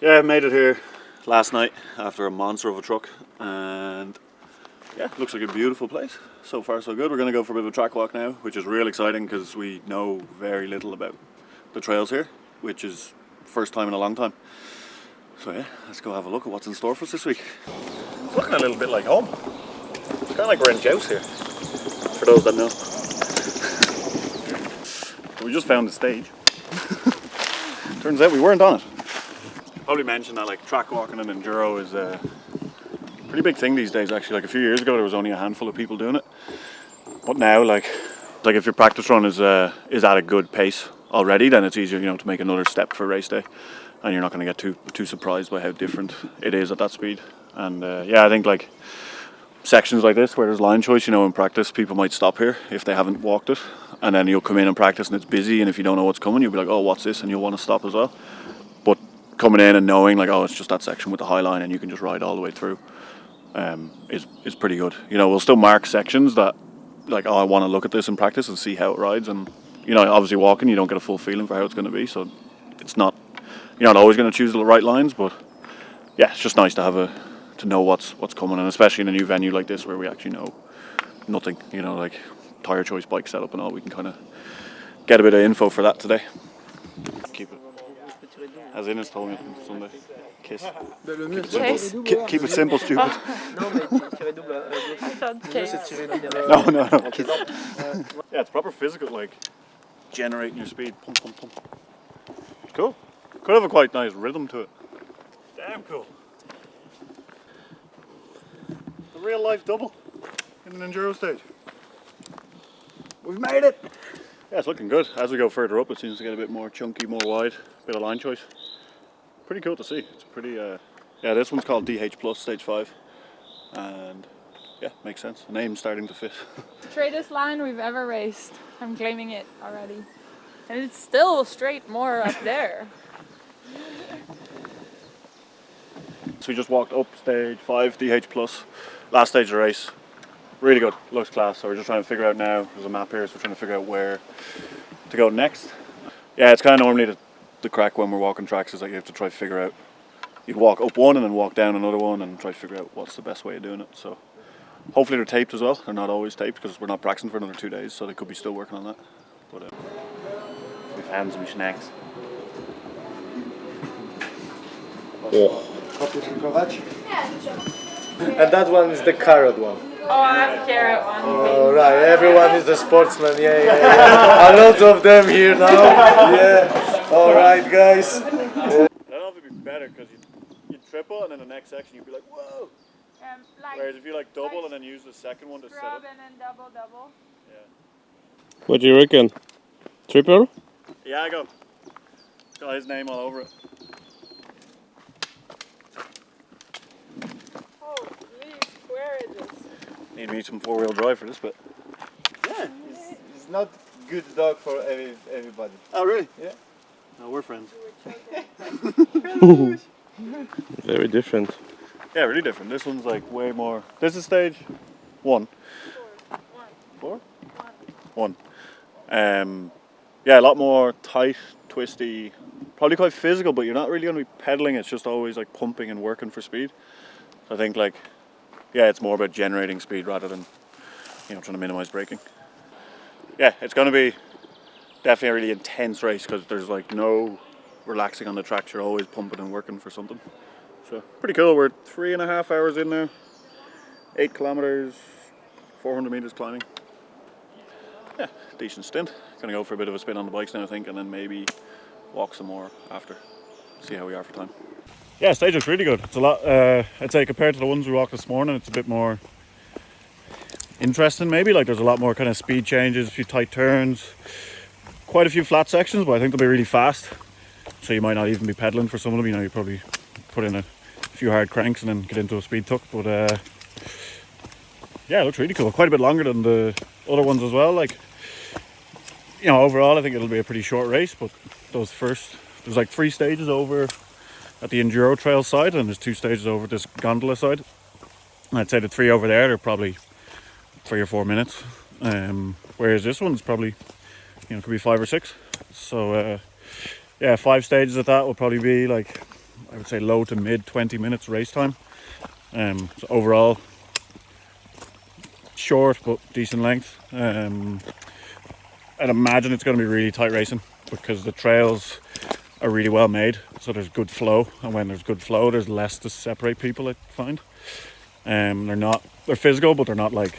Yeah, I made it here last night after a monster of a truck, and yeah, looks like a beautiful place. So far so good. We're going to go for a bit of a track walk now, which is real exciting because we know very little about the trails here, which is first time in a long time. So yeah, let's go have a look at what's in store for us this week. It's looking a little bit like home. It's kind of like we're in Joust here, for those that know. So we just found the stage. Turns out we weren't on it. Probably mention that like track walking and enduro is a pretty big thing these days actually. Like a few years ago there was only a handful of people doing it, but now like if your practice run is at a good pace already, then it's easier, you know, to make another step for race day, and you're not going to get too surprised by how different it is at that speed. And yeah, I think like sections like this where there's line choice, you know, in practice people might stop here if they haven't walked it, and then you'll come in and practice and it's busy, and if you don't know what's coming you'll be like, oh, what's this, and you'll want to stop as well. But coming in and knowing like, oh, it's just that section with the high line and you can just ride all the way through is pretty good. You know, we'll still mark sections that like, oh, I want to look at this in practice and see how it rides, and you know, obviously walking you don't get a full feeling for how it's going to be, so it's not, you're not always going to choose the right lines, but yeah, it's just nice to have to know what's coming, and especially in a new venue like this where we actually know nothing, you know, like tyre choice, bike setup and all. We can kind of get a bit of info for that today. Keep it as Ines told me on Sunday. Kiss. Keep it simple, stupid. No. Yeah, it's proper physical, like generating your speed. Pump, pump, pump. Cool. Could have a quite nice rhythm to it. Damn cool. The real life double in an enduro stage. We've made it. Yeah, it's looking good. As we go further up, it seems to get a bit more chunky, more wide, bit of line choice. Pretty cool to see. It's pretty, yeah, this one's called DH Plus Stage 5. And yeah, makes sense. The name's starting to fit. Straightest line we've ever raced. I'm claiming it already. And it's still straight more up there. So we just walked up Stage 5, DH Plus. Last stage of the race. Really good, looks class. So we're just trying to figure out now, there's a map here, so we're trying to figure out where to go next. Yeah, it's kind of normally the crack when we're walking tracks is that you have to try to figure out, you'd walk up one and then walk down another one and try to figure out what's the best way of doing it. So hopefully they're taped as well. They're not always taped because we're not practicing for another 2 days, so they could be still working on that. But we found some snacks. Oh. And that one is the carrot one. Oh, I have a carrot one. Oh, right, everyone is a sportsman, yeah. A lot of them here now, yeah. Alright, guys. I don't know if it'd be better because you'd triple and in the next section you'd be like, whoa! Like, whereas if you like double and then use the second one to set up. and then double. Yeah. What do you reckon? Triple? Yeah, I go. Got his name all over it. Where is this? Need me some 4-wheel drive for this bit. Yeah, it's not good dog for everybody. Oh really? Yeah. No, we're friends. Very different. Yeah, really different. This one's like way more. This is stage 1. 4? 1. Yeah, a lot more tight, twisty, probably quite physical, but you're not really going to be pedaling. It's just always like pumping and working for speed. So I think like, yeah, it's more about generating speed rather than, you know, trying to minimize braking. Yeah, it's going to be definitely a really intense race because there's like no relaxing on the track. You're always pumping and working for something. So pretty cool. We're 3.5 hours in now. 8 kilometers, 400 meters climbing. Yeah, decent stint. Gonna go for a bit of a spin on the bikes now, I think, and then maybe walk some more after. See how we are for time. Yeah, stage looks really good. It's a lot, I'd say compared to the ones we walked this morning, it's a bit more interesting maybe. Like there's a lot more kind of speed changes, a few tight turns, quite a few flat sections, but I think they'll be really fast. So you might not even be pedaling for some of them, you know, you probably put in a few hard cranks and then get into a speed tuck. But yeah, it looks really cool. Quite a bit longer than the other ones as well. Like, you know, overall I think it'll be a pretty short race, but there's like 3 stages over at the enduro trail side, and there's 2 stages over this gondola side. And I'd say the 3 over there, they're probably 3 or 4 minutes. Whereas this one's probably, you know, could be 5 or 6. So yeah, 5 stages at that will probably be like I would say low to mid 20 minutes race time. So overall, short but decent length. I'd imagine it's going to be really tight racing because the trails are really well made, so there's good flow, and when there's good flow there's less to separate people, I find. They're physical, but they're not like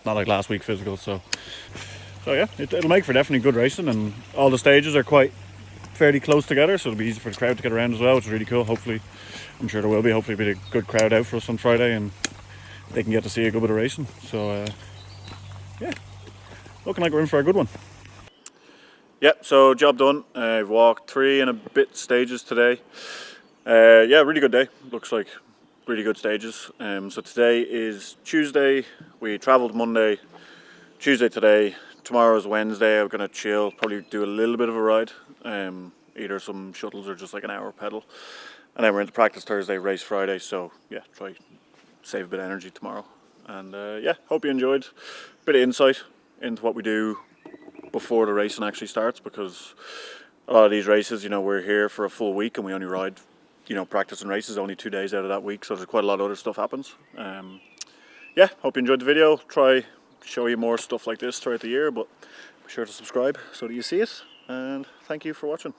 last week physical, so yeah, it'll make for definitely good racing, and all the stages are quite fairly close together, so it'll be easy for the crowd to get around as well, which is really cool. Hopefully, I'm sure there will be, hopefully be a good crowd out for us on Friday and they can get to see a good bit of racing. So yeah, looking like we're in for a good one. Yep, so job done. I've walked 3 and a bit stages today. Yeah, really good day. Looks like really good stages. So today is Tuesday. We travelled Monday, Tuesday today. Tomorrow is Wednesday. I'm gonna chill, probably do a little bit of a ride. Either some shuttles or just like an hour pedal. And then we're into practice Thursday, race Friday. So yeah, try save a bit of energy tomorrow. And yeah, hope you enjoyed a bit of insight into what we do before the racing actually starts, because a lot of these races, you know, we're here for a full week and we only ride, you know, practice and races only 2 days out of that week, so there's quite a lot of other stuff happens. Yeah, hope you enjoyed the video. Try show you more stuff like this throughout the year, but be sure to subscribe so that you see it, and thank you for watching.